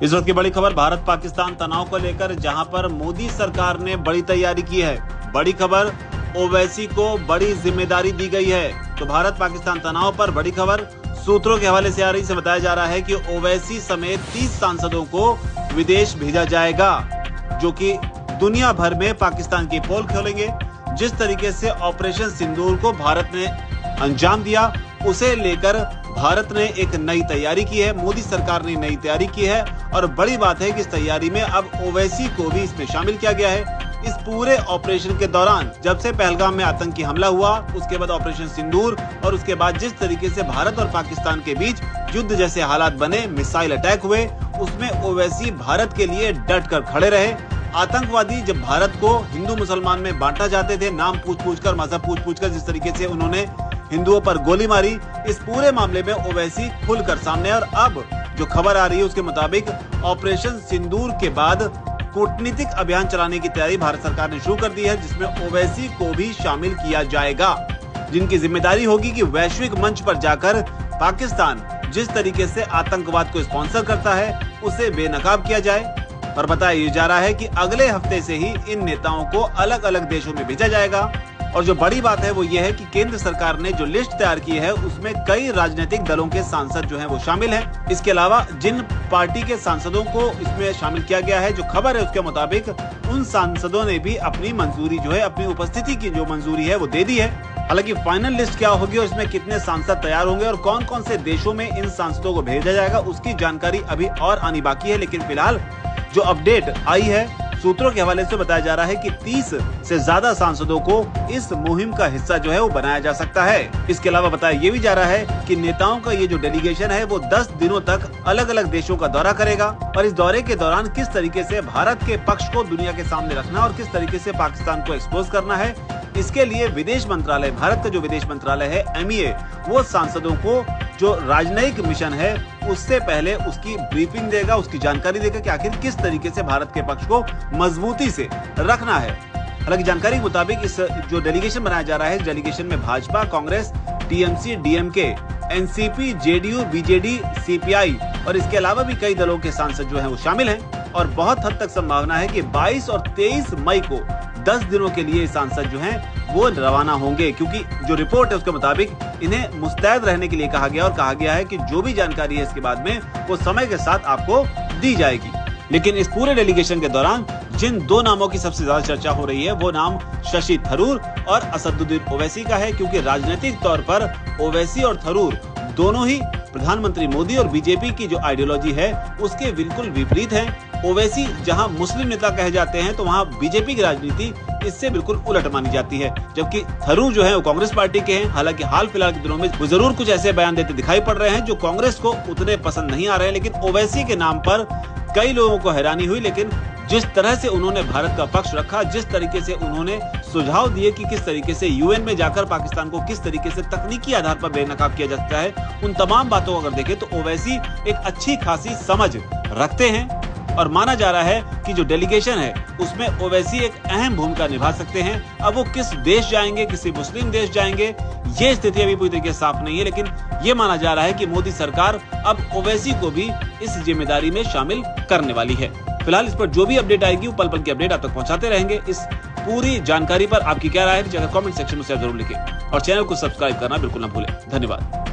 इस वक्त की बड़ी खबर भारत पाकिस्तान तनाव को लेकर, जहां पर मोदी सरकार ने बड़ी तैयारी की है। बड़ी खबर, ओवैसी को बड़ी जिम्मेदारी दी गई है। तो भारत पाकिस्तान तनाव पर बड़ी खबर सूत्रों के हवाले से आ रही से बताया जा रहा है कि ओवैसी समेत 30 सांसदों को विदेश भेजा जाएगा, जो कि दुनिया भर में पाकिस्तान की पोल खोलेंगे। जिस तरीके से ऑपरेशन सिंदूर को भारत ने अंजाम दिया, उसे लेकर भारत ने एक नई तैयारी की है। मोदी सरकार ने नई तैयारी की है और बड़ी बात है कि इस तैयारी में अब ओवैसी को भी इसमें शामिल किया गया है। इस पूरे ऑपरेशन के दौरान, जब से पहलगाम में आतंकी हमला हुआ, उसके बाद ऑपरेशन सिंदूर और उसके बाद जिस तरीके से भारत और पाकिस्तान के बीच युद्ध जैसे हालात बने, मिसाइल अटैक हुए, उसमें ओवैसी भारत के लिए डट कर खड़े रहे। आतंकवादी जब भारत को हिंदू मुसलमान में बांटा जाते थे, नाम पूछ कर, मजहब पूछ कर, जिस तरीके से उन्होंने हिंदुओं पर गोली मारी, इस पूरे मामले में ओवैसी खुलकर सामने। और अब जो खबर आ रही है उसके मुताबिक ऑपरेशन सिंदूर के बाद कूटनीतिक अभियान चलाने की तैयारी भारत सरकार ने शुरू कर दी है, जिसमें ओवैसी को भी शामिल किया जाएगा, जिनकी जिम्मेदारी होगी कि वैश्विक मंच पर जाकर पाकिस्तान जिस तरीके से आतंकवाद को स्पॉन्सर करता है, उसे बेनकाब किया जाए। और बताया जा रहा है कि अगले हफ्ते से ही इन नेताओं को अलग अलग देशों में भेजा जाएगा। और जो बड़ी बात है वो ये है कि केंद्र सरकार ने जो लिस्ट तैयार की है, उसमें कई राजनीतिक दलों के सांसद जो हैं वो शामिल हैं। इसके अलावा जिन पार्टी के सांसदों को इसमें शामिल किया गया है, जो खबर है उसके मुताबिक उन सांसदों ने भी अपनी मंजूरी जो है, अपनी उपस्थिति की जो मंजूरी है वो दे दी है। हालांकि फाइनल लिस्ट क्या होगी और इसमें कितने सांसद तैयार होंगे और कौन कौन से देशों में इन सांसदों को भेजा जाएगा, उसकी जानकारी अभी और आनी बाकी है। लेकिन फिलहाल जो अपडेट आई है, सूत्रों के हवाले से बताया जा रहा है कि 30 से ज्यादा सांसदों को इस मुहिम का हिस्सा जो है वो बनाया जा सकता है। इसके अलावा बताया ये भी जा रहा है कि नेताओं का ये जो डेलीगेशन है वो 10 दिनों तक अलग अलग देशों का दौरा करेगा और इस दौरे के दौरान किस तरीके से भारत के पक्ष को दुनिया के सामने रखना और किस तरीके से पाकिस्तान को एक्सपोज करना है, इसके लिए विदेश मंत्रालय, भारत का जो विदेश मंत्रालय है MEA, वो सांसदों को जो राजनयिक मिशन है उससे पहले उसकी ब्रीफिंग देगा, उसकी जानकारी देगा कि आखिर किस तरीके से भारत के पक्ष को मजबूती से रखना है। हालांकि जानकारी के मुताबिक इस जो डेलीगेशन बनाया जा रहा है, इस डेलीगेशन में Bhajpa, Congress, TMC, DMK, NCP, JDU, BJD, CPI और इसके अलावा भी कई दलों के सांसद जो हैं वो शामिल हैं। और बहुत हद तक संभावना है कि 22 और 23 मई को 10 दिनों के लिए सांसद जो हैं वो रवाना होंगे, क्योंकि जो रिपोर्ट है उसके मुताबिक इन्हें मुस्तैद रहने के लिए कहा गया और कहा गया है कि जो भी जानकारी है इसके बाद में वो समय के साथ आपको दी जाएगी। लेकिन इस पूरे डेलीगेशन के दौरान जिन दो नामों की सबसे ज्यादा चर्चा हो रही है, वो नाम शशि थरूर और असदुद्दीन ओवैसी का है, क्योंकि राजनीतिक तौर पर ओवैसी और थरूर दोनों ही प्रधानमंत्री मोदी और बीजेपी की जो आइडियोलॉजी है उसके बिल्कुल विपरीत है। ओवैसी जहां मुस्लिम नेता कहे जाते हैं, तो वहां बीजेपी की राजनीति इससे बिल्कुल उलट मानी जाती है, जबकि थरूर जो है वो कांग्रेस पार्टी के हैं। हालांकि हाल फिलहाल के दिनों में वो जरूर कुछ ऐसे बयान देते दिखाई पड़ रहे हैं जो कांग्रेस को उतने पसंद नहीं आ रहे हैं। लेकिन ओवैसी के नाम पर कई लोगों को हैरानी हुई, लेकिन जिस तरह से उन्होंने भारत का पक्ष रखा, जिस तरीके से उन्होंने सुझाव दिए कि किस तरीके से UN में जाकर पाकिस्तान को किस तरीके से तकनीकी आधार पर बेनकाब किया जा सकता है, उन तमाम बातों को अगर देखें तो ओवैसी एक अच्छी खासी समझ रखते हैं। और माना जा रहा है कि जो डेलीगेशन है उसमें ओवैसी एक अहम भूमिका निभा सकते हैं। अब वो किस देश जाएंगे, किसी मुस्लिम देश जाएंगे, ये स्थिति अभी पूरी तरीके से साफ नहीं है, लेकिन ये माना जा रहा है कि मोदी सरकार अब ओवैसी को भी इस जिम्मेदारी में शामिल करने वाली है। फिलहाल इस पर जो भी अपडेट आएगी वो पल पल की अपडेट आप तक पहुंचाते रहेंगे। इस पूरी जानकारी पर आपकी क्या राय है, कमेंट सेक्शन में जरूर लिखें और चैनल को सब्सक्राइब करना बिल्कुल न भूलें। धन्यवाद।